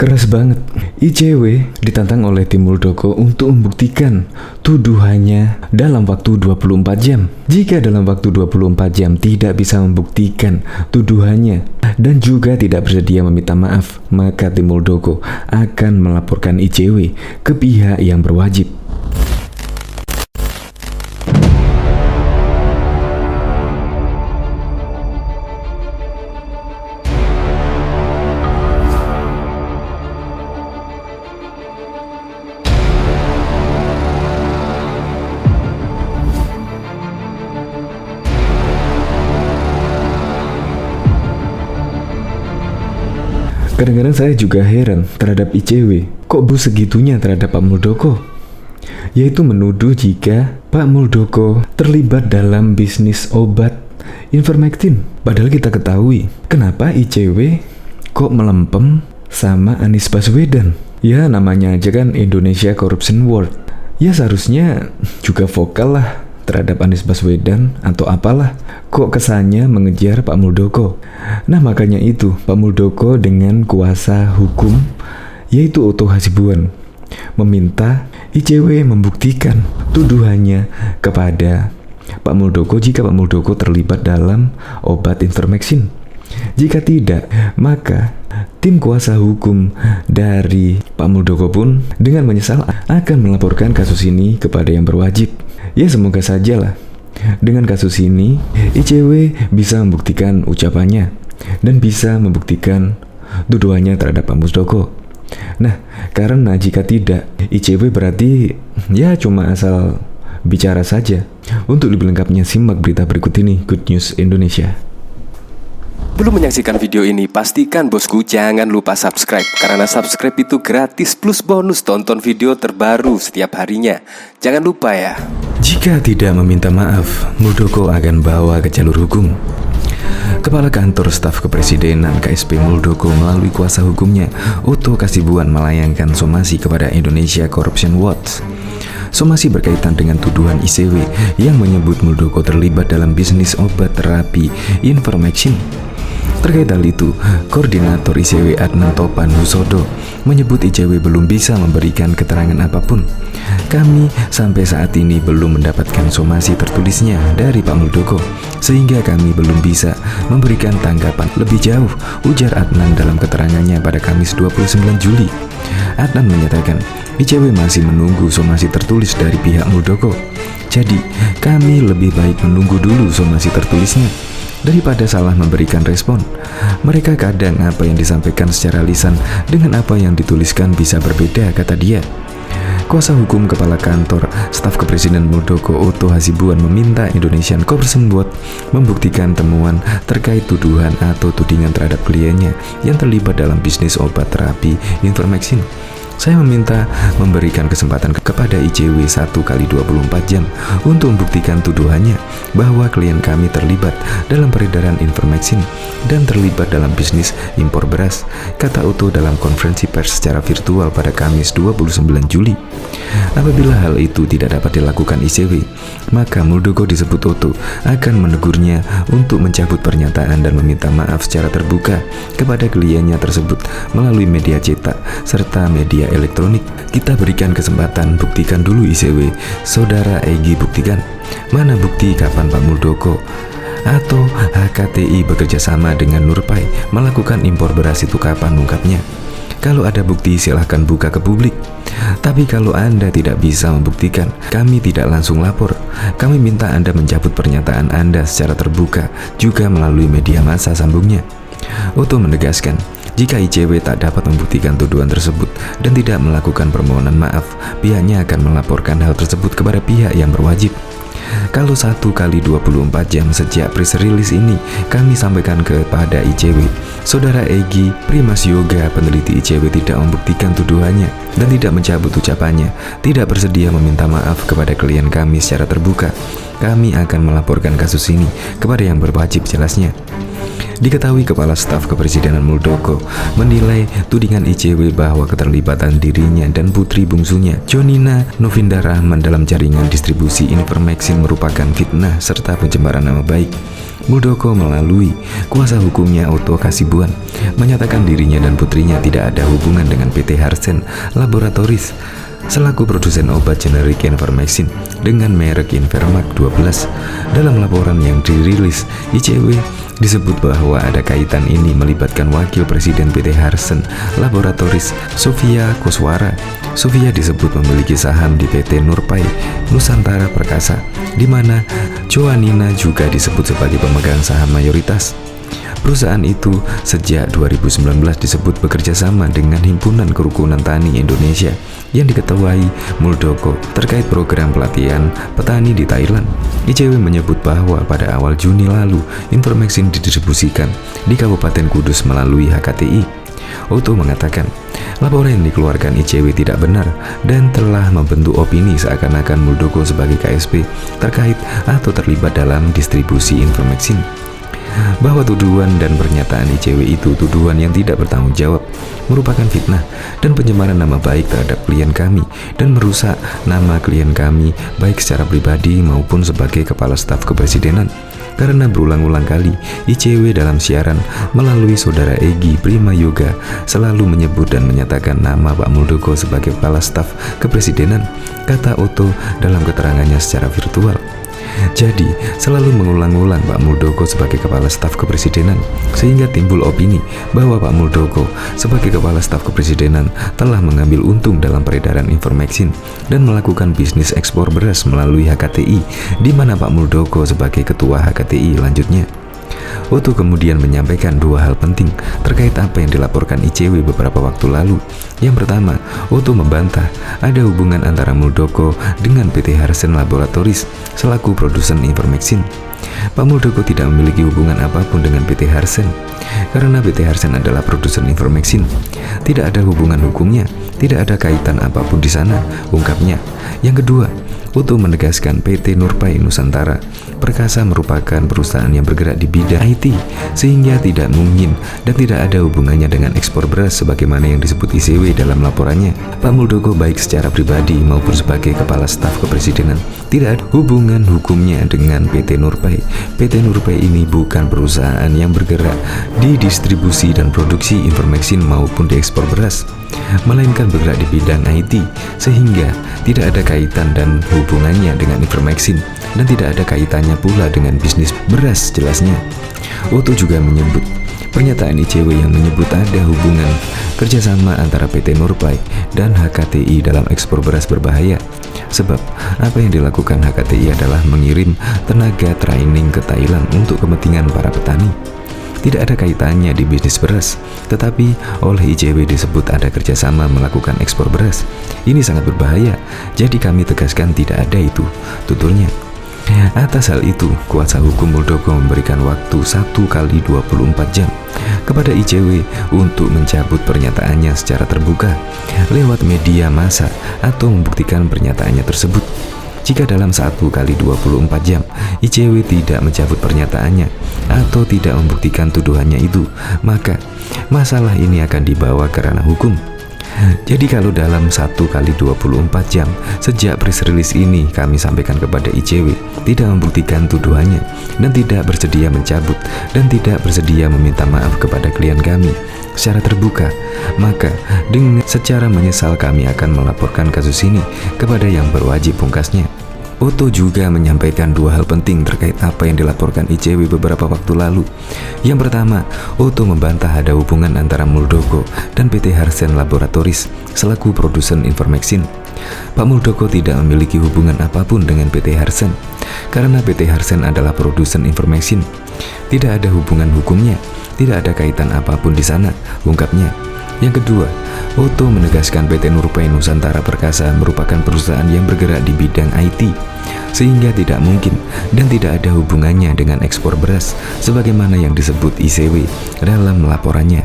Keras banget. ICW ditantang oleh tim Muldoko untuk membuktikan tuduhannya dalam waktu 24 jam. Jika dalam waktu 24 jam tidak bisa membuktikan tuduhannya dan juga tidak bersedia meminta maaf, maka tim Muldoko akan melaporkan ICW ke pihak yang berwajib. Kadang-kadang saya juga heran terhadap ICW. Kok bu segitunya terhadap Pak Muldoko? Yaitu menuduh jika Pak Muldoko terlibat dalam bisnis obat Ivermectin. Padahal kita ketahui kenapa ICW kok melempem sama Anies Baswedan. Ya namanya aja kan Indonesia Corruption Watch. Ya seharusnya juga vokal lah terhadap Anies Baswedan atau apalah. Kok kesannya mengejar Pak Muldoko? Nah makanya itu Pak Muldoko dengan kuasa hukum yaitu Otto Hasibuan meminta ICW membuktikan tuduhannya kepada Pak Muldoko jika Pak Muldoko terlibat dalam obat Ivermectin. Jika tidak, maka tim kuasa hukum dari Pak Muldoko pun dengan menyesal akan melaporkan kasus ini kepada yang berwajib. Ya semoga sajalah dengan kasus ini ICW bisa membuktikan ucapannya dan bisa membuktikan tuduhannya terhadap Pak Muldoko. Nah, karena jika tidak, ICW berarti ya cuma asal bicara saja. Untuk lebih lengkapnya simak berita berikut ini, Good News Indonesia. Belum menyaksikan video ini, pastikan bosku jangan lupa subscribe. Karena subscribe itu gratis plus bonus tonton video terbaru setiap harinya. Jangan lupa ya. Jika tidak meminta maaf, Muldoko akan bawa ke jalur hukum. Kepala Kantor Staf Kepresidenan KSP Muldoko melalui kuasa hukumnya Otto Hasibuan melayangkan somasi kepada Indonesia Corruption Watch. Somasi berkaitan dengan tuduhan ICW yang menyebut Muldoko terlibat dalam bisnis obat terapi Ivermectin. Terkait hal itu, Koordinator ICW Adnan Topan Husodo menyebut ICW belum bisa memberikan keterangan apapun. Kami sampai saat ini belum mendapatkan somasi tertulisnya dari Pak Muldoko, sehingga kami belum bisa memberikan tanggapan lebih jauh, ujar Adnan dalam keterangannya pada Kamis 29 Juli. Adnan menyatakan ICW masih menunggu somasi tertulis dari pihak Muldoko. Jadi, kami lebih baik menunggu dulu somasi tertulisnya daripada salah memberikan respon. Mereka kadang apa yang disampaikan secara lisan dengan apa yang dituliskan bisa berbeda, kata dia. Kuasa hukum Kepala Kantor Staf Kepresidenan Muldoko Otto Hasibuan meminta Indonesian Corruption Watch membuktikan temuan terkait tuduhan atau tudingan terhadap kliennya yang terlibat dalam bisnis obat terapi Ivermectin. Saya meminta memberikan kesempatan kepada ICW 1 kali 24 jam untuk membuktikan tuduhannya bahwa klien kami terlibat dalam peredaran Ivermectin dan terlibat dalam bisnis impor beras, kata Otto dalam konferensi pers secara virtual pada Kamis 29 Juli. Apabila hal itu tidak dapat dilakukan ICW, maka Muldoko disebut Otto akan menegurnya untuk mencabut pernyataan dan meminta maaf secara terbuka kepada kliennya tersebut melalui media cetak serta media elektronik. Kita berikan kesempatan, buktikan dulu ICW. Saudara Egy buktikan. Mana bukti kapan Pak Muldoko atau HKTI bekerja sama dengan Nurpai melakukan impor beras itu kapan, ungkapnya. Kalau ada bukti silahkan buka ke publik. Tapi kalau Anda tidak bisa membuktikan, kami tidak langsung lapor. Kami minta Anda mencabut pernyataan Anda secara terbuka juga melalui media massa, sambungnya. Otto menegaskan, jika ICW tak dapat membuktikan tuduhan tersebut dan tidak melakukan permohonan maaf, pihaknya akan melaporkan hal tersebut kepada pihak yang berwajib. Kalau 1 kali 24 jam sejak press release ini kami sampaikan kepada ICW, Saudara Egy Primas Yoga, peneliti ICW, tidak membuktikan tuduhannya dan tidak mencabut ucapannya, tidak bersedia meminta maaf kepada klien kami secara terbuka, kami akan melaporkan kasus ini kepada yang berwajib, jelasnya. Diketahui Kepala Staf Kepresidenan Muldoko menilai tudingan ICW bahwa keterlibatan dirinya dan putri bungsunya Jonina Novinda Rahman dalam jaringan distribusi Ivermectin merupakan fitnah serta pencemaran nama baik. Muldoko melalui kuasa hukumnya Otto Kasibuan menyatakan dirinya dan putrinya tidak ada hubungan dengan PT Harsen Laboratories selaku produsen obat generik Ivermectin dengan merek Invermax 12. Dalam laporan yang dirilis ICW disebut bahwa ada kaitan ini melibatkan wakil presiden PT Harsen Laboratories, Sofia Koswara. Sofia disebut memiliki saham di PT Nurpai Nusantara Perkasa, di mana Joanina juga disebut sebagai pemegang saham mayoritas. Perusahaan itu sejak 2019 disebut bekerja sama dengan Himpunan Kerukunan Tani Indonesia yang diketuai Muldoko terkait program pelatihan petani di Thailand. ICW menyebut bahwa pada awal Juni lalu Ivermectin didistribusikan di Kabupaten Kudus melalui HKTI. Otto mengatakan laporan yang dikeluarkan ICW tidak benar dan telah membentuk opini seakan-akan Muldoko sebagai KSP terkait atau terlibat dalam distribusi Ivermectin. Bahwa tuduhan dan pernyataan ICW itu tuduhan yang tidak bertanggung jawab, merupakan fitnah dan pencemaran nama baik terhadap klien kami dan merusak nama klien kami baik secara pribadi maupun sebagai kepala staf kepresidenan. Karena berulang-ulang kali ICW dalam siaran melalui saudara Egy Prima Yoga selalu menyebut dan menyatakan nama Pak Muldoko sebagai kepala staf kepresidenan, kata Otto dalam keterangannya secara virtual. Jadi, selalu mengulang-ulang Pak Muldoko sebagai kepala staf kepresidenan, sehingga timbul opini bahwa Pak Muldoko sebagai kepala staf kepresidenan telah mengambil untung dalam peredaran Ivermectin dan melakukan bisnis ekspor beras melalui HKTI, di mana Pak Muldoko sebagai ketua HKTI lanjutnya. Otto kemudian menyampaikan dua hal penting terkait apa yang dilaporkan ICW beberapa waktu lalu. Yang pertama, Otto membantah ada hubungan antara Muldoko dengan PT Harsen Laboratories selaku produsen Ivermectin. Pak Muldoko tidak memiliki hubungan apapun dengan PT Harsen karena PT Harsen adalah produsen Ivermectin. Tidak ada hubungan hukumnya, tidak ada kaitan apapun di sana, ungkapnya. Yang kedua, Otto menegaskan PT Nurpai Nusantara Perkasa merupakan perusahaan yang bergerak di bidang IT, sehingga tidak mungkin dan tidak ada hubungannya dengan ekspor beras sebagaimana yang disebut ICW dalam laporannya. Pak Muldoko baik secara pribadi maupun sebagai kepala staf kepresidenan tidak ada hubungan hukumnya dengan PT Nurpai. PT Nurpai ini bukan perusahaan yang bergerak di distribusi dan produksi Ivermectin maupun di ekspor beras, melainkan bergerak di bidang IT, sehingga tidak ada kaitan dan hubungannya dengan Ivermectin dan tidak ada kaitannya pula dengan bisnis beras, jelasnya. Otto juga menyebut pernyataan ICW yang menyebut ada hubungan kerjasama antara PT Nurpai dan HKTI dalam ekspor beras berbahaya, sebab apa yang dilakukan HKTI adalah mengirim tenaga training ke Thailand untuk kepentingan para petani. Tidak ada kaitannya di bisnis beras, tetapi oleh ICW disebut ada kerjasama melakukan ekspor beras. Ini sangat berbahaya, jadi kami tegaskan tidak ada itu, tuturnya. Atas hal itu, kuasa hukum Muldoko memberikan waktu 1 kali 24 jam kepada ICW untuk mencabut pernyataannya secara terbuka lewat media massa atau membuktikan pernyataannya tersebut. Jika dalam 1 kali 24 jam ICW tidak mencabut pernyataannya atau tidak membuktikan tuduhannya itu, maka masalah ini akan dibawa ke ranah hukum. Jadi kalau dalam 1 kali 24 jam sejak press release ini kami sampaikan kepada ICW tidak membuktikan tuduhannya dan tidak bersedia mencabut dan tidak bersedia meminta maaf kepada klien kami secara terbuka, maka dengan secara menyesal kami akan melaporkan kasus ini kepada yang berwajib, pungkasnya. Otto juga menyampaikan dua hal penting terkait apa yang dilaporkan ICW beberapa waktu lalu. Yang pertama, Otto membantah ada hubungan antara Muldoko dan PT Harsen Laboratories selaku produsen Ivermectin. Pak Muldoko tidak memiliki hubungan apapun dengan PT Harsen karena PT Harsen adalah produsen Ivermectin. Tidak ada hubungan hukumnya, tidak ada kaitan apapun di sana, ungkapnya. Yang kedua, Otto menegaskan PT Nurpai Nusantara Perkasa merupakan perusahaan yang bergerak di bidang IT, sehingga tidak mungkin dan tidak ada hubungannya dengan ekspor beras sebagaimana yang disebut ICW dalam laporannya.